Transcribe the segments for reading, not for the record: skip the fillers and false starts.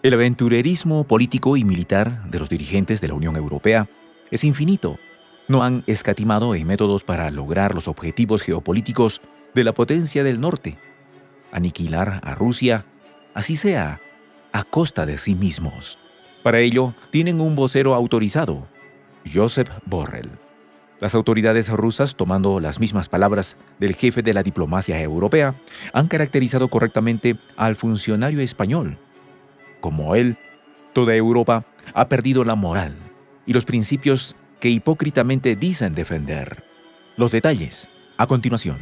El aventurerismo político y militar de los dirigentes de la Unión Europea es infinito. No han escatimado en métodos para lograr los objetivos geopolíticos de la potencia del norte. Aniquilar a Rusia, así sea, a costa de sí mismos. Para ello, tienen un vocero autorizado, Josep Borrell. Las autoridades rusas, tomando las mismas palabras del jefe de la diplomacia europea, han caracterizado correctamente al funcionario español. Como él, toda Europa ha perdido la moral y los principios que hipócritamente dicen defender. Los detalles, a continuación.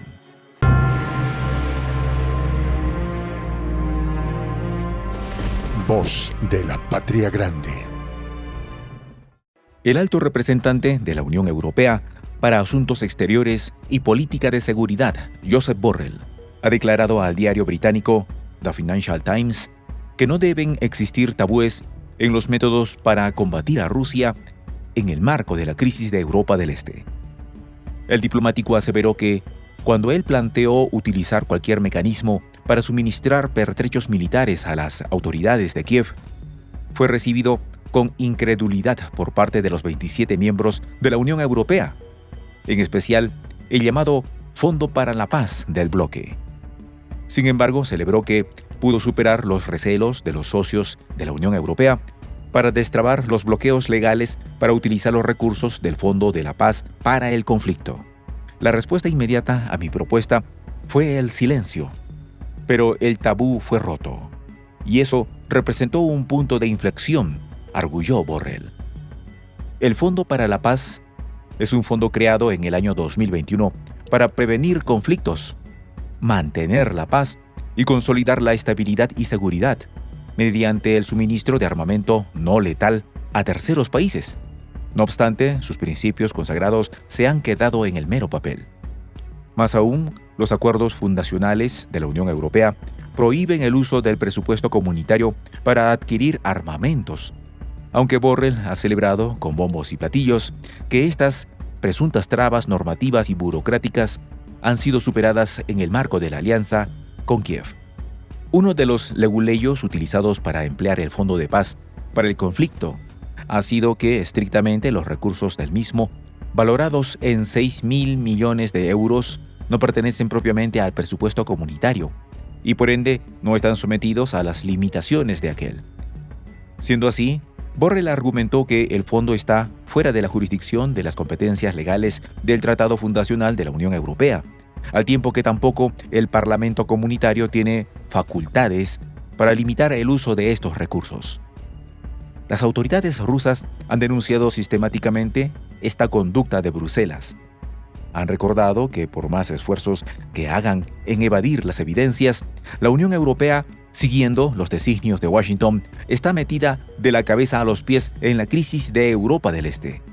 Voz de la Patria Grande. El alto representante de la Unión Europea para Asuntos Exteriores y Política de Seguridad, Josep Borrell, ha declarado al diario británico The Financial Times que no deben existir tabúes en los métodos para combatir a Rusia en el marco de la crisis de Europa del Este. El diplomático aseveró que, cuando él planteó utilizar cualquier mecanismo para suministrar pertrechos militares a las autoridades de Kiev, fue recibido con incredulidad por parte de los 27 miembros de la Unión Europea, en especial el llamado Fondo para la Paz del bloque. Sin embargo, celebró que pudo superar los recelos de los socios de la Unión Europea para destrabar los bloqueos legales para utilizar los recursos del Fondo de la Paz para el conflicto. La respuesta inmediata a mi propuesta fue el silencio, pero el tabú fue roto, y eso representó un punto de inflexión, arguyó Borrell. El Fondo para la Paz es un fondo creado en el año 2021 para prevenir conflictos, mantener la paz y consolidar la estabilidad y seguridad mediante el suministro de armamento no letal a terceros países. No obstante, sus principios consagrados se han quedado en el mero papel. Más aún, los acuerdos fundacionales de la Unión Europea prohíben el uso del presupuesto comunitario para adquirir armamentos, aunque Borrell ha celebrado con bombos y platillos que estas presuntas trabas normativas y burocráticas han sido superadas en el marco de la alianza con Kiev. Uno de los leguleyos utilizados para emplear el Fondo de Paz para el conflicto ha sido que estrictamente los recursos del mismo, valorados en 6.000 millones de euros, no pertenecen propiamente al presupuesto comunitario y por ende no están sometidos a las limitaciones de aquel. Siendo así, Borrell argumentó que el fondo está fuera de la jurisdicción de las competencias legales del Tratado Fundacional de la Unión Europea, al tiempo que tampoco el Parlamento Comunitario tiene facultades para limitar el uso de estos recursos. Las autoridades rusas han denunciado sistemáticamente esta conducta de Bruselas. Han recordado que por más esfuerzos que hagan en evadir las evidencias, la Unión Europea, siguiendo los designios de Washington, está metida de la cabeza a los pies en la crisis de Europa del Este.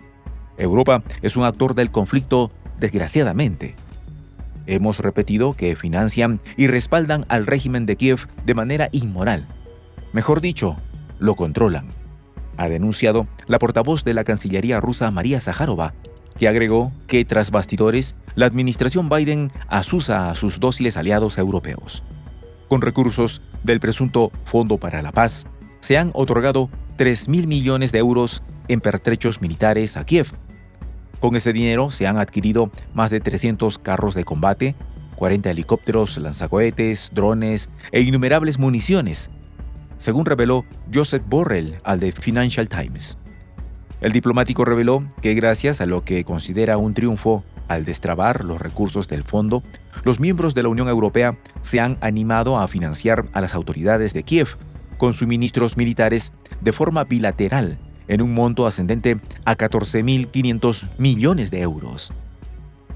Europa es un actor del conflicto, desgraciadamente. Hemos repetido que financian y respaldan al régimen de Kiev de manera inmoral. Mejor dicho, lo controlan, ha denunciado la portavoz de la Cancillería rusa María Zaharova, que agregó que tras bastidores, la administración Biden asusa a sus dóciles aliados europeos. Con recursos del presunto Fondo para la Paz, se han otorgado 3.000 millones de euros en pertrechos militares a Kiev. Con ese dinero se han adquirido más de 300 carros de combate, 40 helicópteros, lanzacohetes, drones e innumerables municiones, según reveló Josep Borrell al The Financial Times. El diplomático reveló que gracias a lo que considera un triunfo al destrabar los recursos del fondo, los miembros de la Unión Europea se han animado a financiar a las autoridades de Kiev con suministros militares de forma bilateral en un monto ascendente a 14.500 millones de euros.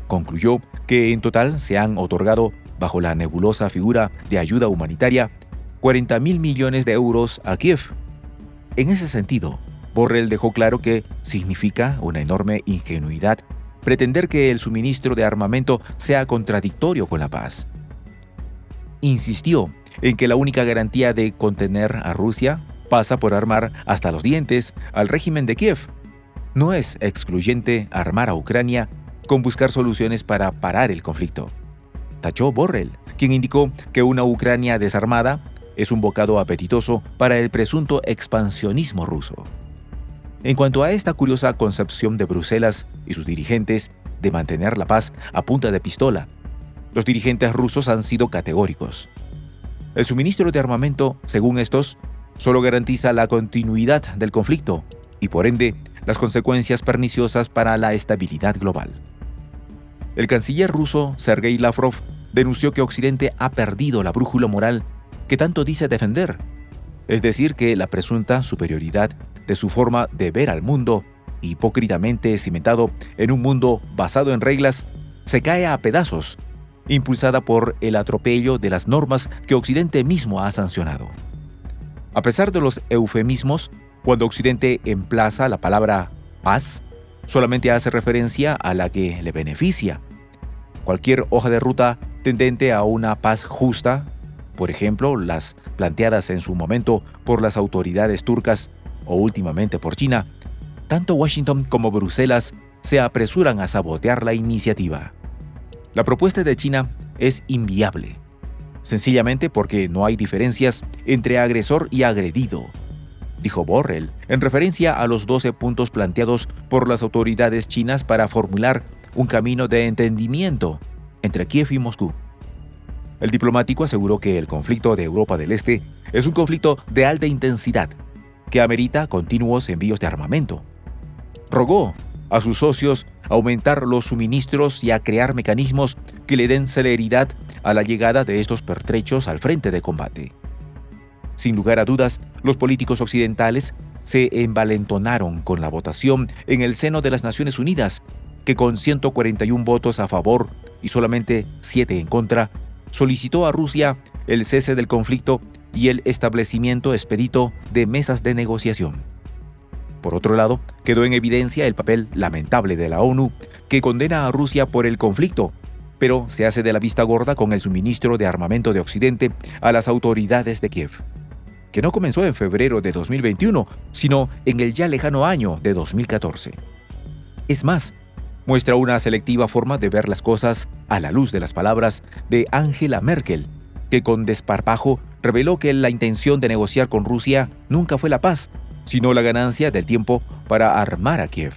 Concluyó que en total se han otorgado, bajo la nebulosa figura de ayuda humanitaria, 40.000 millones de euros a Kiev. En ese sentido, Borrell dejó claro que significa una enorme ingenuidad pretender que el suministro de armamento sea contradictorio con la paz. Insistió en que la única garantía de contener a Rusia pasa por armar hasta los dientes al régimen de Kiev. No es excluyente armar a Ucrania con buscar soluciones para parar el conflicto, tachó Borrell, quien indicó que una Ucrania desarmada es un bocado apetitoso para el presunto expansionismo ruso. En cuanto a esta curiosa concepción de Bruselas y sus dirigentes de mantener la paz a punta de pistola, los dirigentes rusos han sido categóricos. El suministro de armamento, según estos, solo garantiza la continuidad del conflicto y, por ende, las consecuencias perniciosas para la estabilidad global. El canciller ruso, Sergei Lavrov, denunció que Occidente ha perdido la brújula moral que tanto dice defender, es decir, que la presunta superioridad de su forma de ver al mundo, hipócritamente cimentado en un mundo basado en reglas, se cae a pedazos, impulsada por el atropello de las normas que Occidente mismo ha sancionado. A pesar de los eufemismos, cuando Occidente emplaza la palabra paz, solamente hace referencia a la que le beneficia. Cualquier hoja de ruta tendente a una paz justa, por ejemplo, las planteadas en su momento por las autoridades turcas o últimamente por China, tanto Washington como Bruselas se apresuran a sabotear la iniciativa. La propuesta de China es inviable, sencillamente porque no hay diferencias entre agresor y agredido, dijo Borrell, en referencia a los 12 puntos planteados por las autoridades chinas para formular un camino de entendimiento entre Kiev y Moscú. El diplomático aseguró que el conflicto de Europa del Este es un conflicto de alta intensidad que amerita continuos envíos de armamento. Rogó a sus socios a aumentar los suministros y a crear mecanismos que le den celeridad a la llegada de estos pertrechos al frente de combate. Sin lugar a dudas, los políticos occidentales se envalentonaron con la votación en el seno de las Naciones Unidas, que con 141 votos a favor y solamente 7 en contra, solicitó a Rusia el cese del conflicto y el establecimiento expedito de mesas de negociación. Por otro lado, quedó en evidencia el papel lamentable de la ONU, que condena a Rusia por el conflicto, pero se hace de la vista gorda con el suministro de armamento de Occidente a las autoridades de Kiev, que no comenzó en febrero de 2021, sino en el ya lejano año de 2014. Es más, muestra una selectiva forma de ver las cosas a la luz de las palabras de Angela Merkel, que con desparpajo reveló que la intención de negociar con Rusia nunca fue la paz, sino la ganancia del tiempo para armar a Kiev.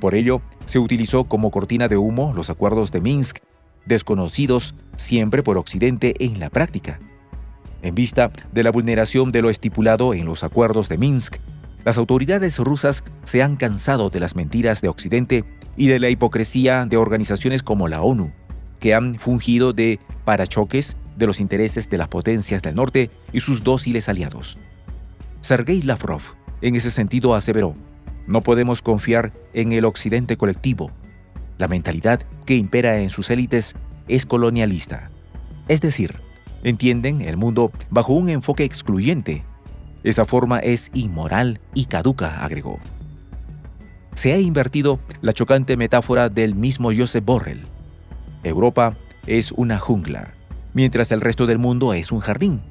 Por ello, se utilizó como cortina de humo los acuerdos de Minsk, desconocidos siempre por Occidente en la práctica. En vista de la vulneración de lo estipulado en los acuerdos de Minsk, las autoridades rusas se han cansado de las mentiras de Occidente y de la hipocresía de organizaciones como la ONU, que han fungido de parachoques de los intereses de las potencias del norte y sus dóciles aliados. Sergei Lavrov, en ese sentido, aseveró: no podemos confiar en el Occidente colectivo. La mentalidad que impera en sus élites es colonialista. Es decir, entienden el mundo bajo un enfoque excluyente. Esa forma es inmoral y caduca, agregó. Se ha invertido la chocante metáfora del mismo Josep Borrell. Europa es una jungla, mientras el resto del mundo es un jardín.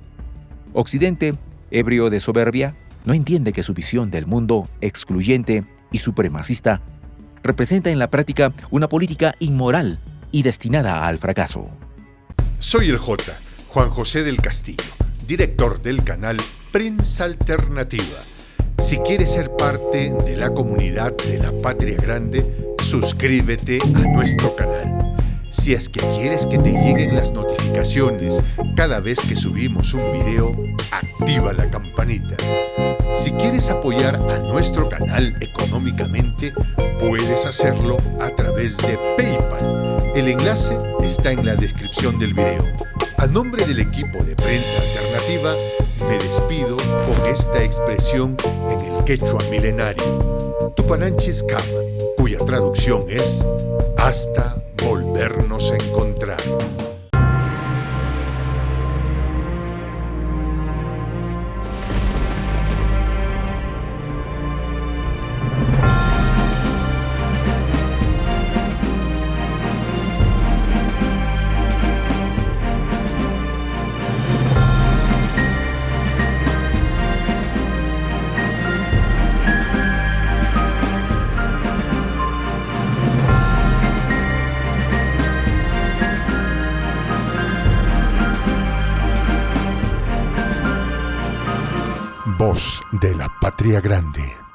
Occidente, ebrio de soberbia, no entiende que su visión del mundo excluyente y supremacista representa en la práctica una política inmoral y destinada al fracaso. Soy el Juan José del Castillo, director del canal Prensa Alternativa. Si quieres ser parte de la comunidad de la Patria Grande, suscríbete a nuestro canal. Si es que quieres que te lleguen las notificaciones cada vez que subimos un video, activa la campanita. Si quieres apoyar a nuestro canal económicamente, puedes hacerlo a través de PayPal. El enlace está en la descripción del video. A nombre del equipo de Prensa Alternativa, me despido con esta expresión en el quechua milenario, Tupananchis Kama, cuya traducción es hasta volvernos a encontrar. voz de la patria grande.